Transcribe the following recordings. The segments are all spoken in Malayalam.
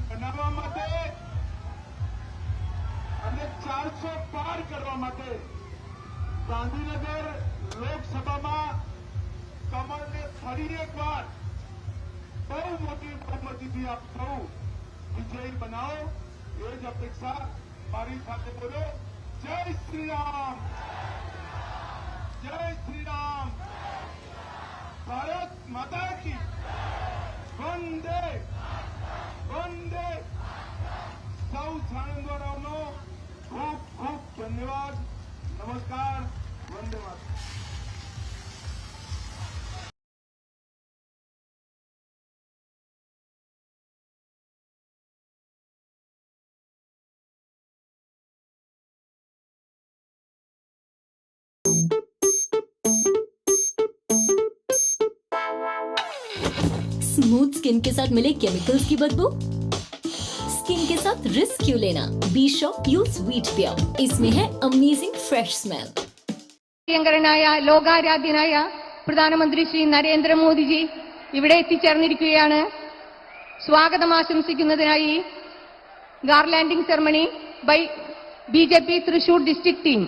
બનાવવા માટે અને 400 પાર કરવા માટે ગાંધીનગર લોકસભામાં કમળને ફરી એકવાર બહુ મોટી બહુમતીથી આપ સૌ વિજયી બનાવો એ જ અપેક્ષા મારી સાથે બોલો. જય શ્રી રામ, જય શ્રી રામ, ભારત માતા કી વંદે વંદે. સૌ સાણંદવાળાઓનો ખૂબ ખૂબ ધન્યવાદ. નમસ્કાર. વંદે માતરમ. स्मूथ स्किन के साथ मिले केमिकल्स की बदबू? स्किन के साथ रिस्क क्यों लेना? Be shop pure sweet pure, इसमें है अमेजिंग फ्रेश स्मेल. പ്രിയങ്കരനായ ലോകാരാധ്യനായ പ്രധാനമന്ത്രി ശ്രീ നരേന്ദ്രമോദിജി ഇവിടെ എത്തിച്ചേർന്നിരിക്കുകയാണ്. സ്വാഗതം ആശംസിക്കുന്നതിനായി garlanding ceremony by BJP Thrissur district team.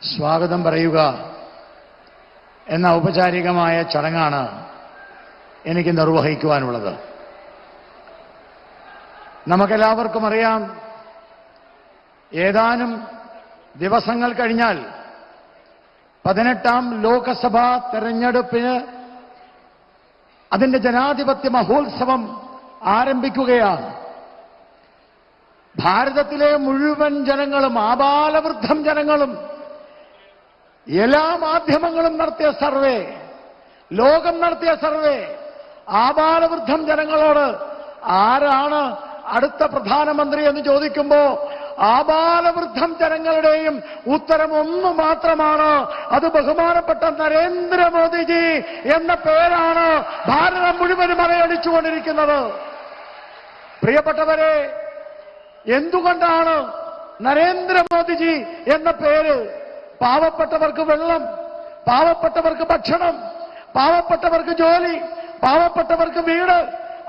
സ്വാഗതം പറയുക എന്ന ഔപചാരികമായ ചടങ്ങാണ് എനിക്ക് നിർവഹിക്കുവാനുള്ളത്. നമുക്കെല്ലാവർക്കും അറിയാം, ഏതാനും ദിവസങ്ങൾ കഴിഞ്ഞാൽ 18ാം ലോകസഭാ തെരഞ്ഞെടുപ്പിന് അതിന്റെ ജനാധിപത്യ മഹോത്സവം ആരംഭിക്കുകയാണ്. ഭാരതത്തിലെ മുഴുവൻ ജനങ്ങളും, ആബാലവൃദ്ധം ജനങ്ങളും, എല്ലാ മാധ്യമങ്ങളും നടത്തിയ സർവേ, ലോകം നടത്തിയ സർവേ, ആബാലവൃദ്ധം ജനങ്ങളോട് ആരാണ് അടുത്ത പ്രധാനമന്ത്രി എന്ന് ചോദിക്കുമ്പോൾ ആബാലവൃദ്ധം ജനങ്ങളുടെയും ഉത്തരം ഒന്ന് മാത്രമാണ്. അത് ബഹുമാനപ്പെട്ട നരേന്ദ്രമോദിജി എന്ന പേരാണ് ഭാരതം മുഴുവനും അലയടിച്ചുകൊണ്ടിരിക്കുന്നത്. പ്രിയപ്പെട്ടവരെ, എന്തുകൊണ്ടാണ് നരേന്ദ്രമോദിജി എന്ന പേര്? പാവപ്പെട്ടവർക്ക് വെള്ളം, പാവപ്പെട്ടവർക്ക് ഭക്ഷണം, പാവപ്പെട്ടവർക്ക് ജോലി, പാവപ്പെട്ടവർക്ക് വീട്,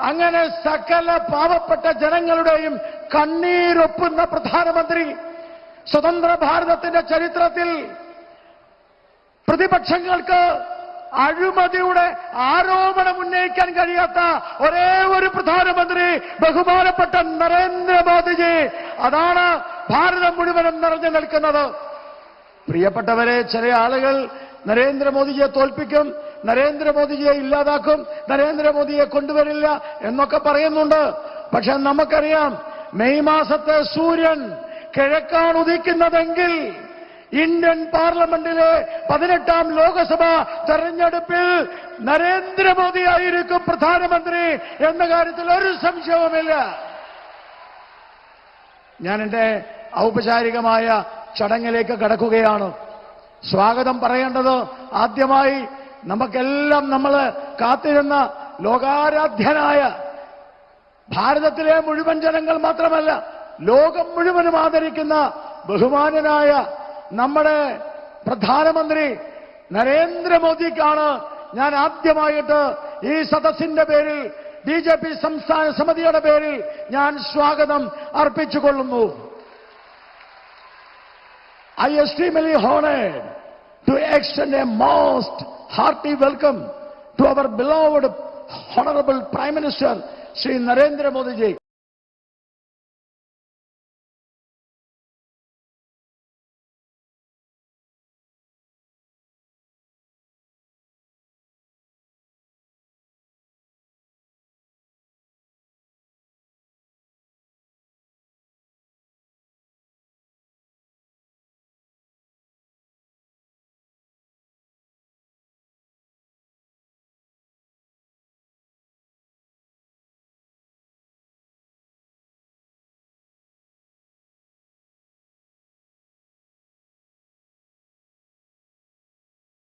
അങ്ങനെ സകല പാവപ്പെട്ട ജനങ്ങളുടെയും കണ്ണീരൊപ്പുന്ന പ്രധാനമന്ത്രി. സ്വതന്ത്ര ഭാരതത്തിന്റെ ചരിത്രത്തിൽ പ്രതിപക്ഷങ്ങൾക്ക് അഴിമതിയുടെ ആരോപണം ഉന്നയിക്കാൻ കഴിയാത്ത ഒരേ ഒരു പ്രധാനമന്ത്രി ബഹുമാനപ്പെട്ട നരേന്ദ്രമോദിജി. അതാണ് ഭാരതം മുഴുവനും നിറഞ്ഞു നിൽക്കുന്നത്. പ്രിയപ്പെട്ടവരെ, ചില ആളുകൾ നരേന്ദ്രമോദിജിയെ തോൽപ്പിക്കും, നരേന്ദ്രമോദിജിയെ ഇല്ലാതാക്കും, നരേന്ദ്രമോദിയെ കൊണ്ടുവരില്ല എന്നൊക്കെ പറയുന്നുണ്ട്. പക്ഷെ നമുക്കറിയാം, മെയ് മാസത്തെ സൂര്യൻ കിഴക്കാണ് ഉദിക്കുന്നതെങ്കിൽ ഇന്ത്യൻ പാർലമെന്റിലെ 18ാം ലോകസഭാ തെരഞ്ഞെടുപ്പിൽ നരേന്ദ്രമോദി ആയിരിക്കും പ്രധാനമന്ത്രി എന്ന കാര്യത്തിൽ ഒരു സംശയവുമില്ല. ഞാൻ എന്റെ ഔപചാരികമായ ചടങ്ങിലേക്ക് കടക്കുകയാണ്. സ്വാഗതം പറയേണ്ടത് ആദ്യമായി നമുക്കെല്ലാം നമ്മൾ കാത്തിരുന്ന ലോകാരാധ്യനായ, ഭാരതത്തിലെ മുഴുവൻ ജനങ്ങൾ മാത്രമല്ല ലോകം മുഴുവനും ആദരിക്കുന്ന ബഹുമാന്യനായ നമ്മുടെ പ്രധാനമന്ത്രി നരേന്ദ്രമോദിക്കാണ് ഞാൻ ആദ്യമായിട്ട് ഈ സദസ്സിന്റെ പേരിൽ, BJP സംസ്ഥാന സമിതിയുടെ പേരിൽ ഞാൻ സ്വാഗതം അർപ്പിച്ചുകൊള്ളുന്നു. I extremely honored to extend a most hearty welcome to our beloved Honorable Prime Minister Shri Narendra Modi ji.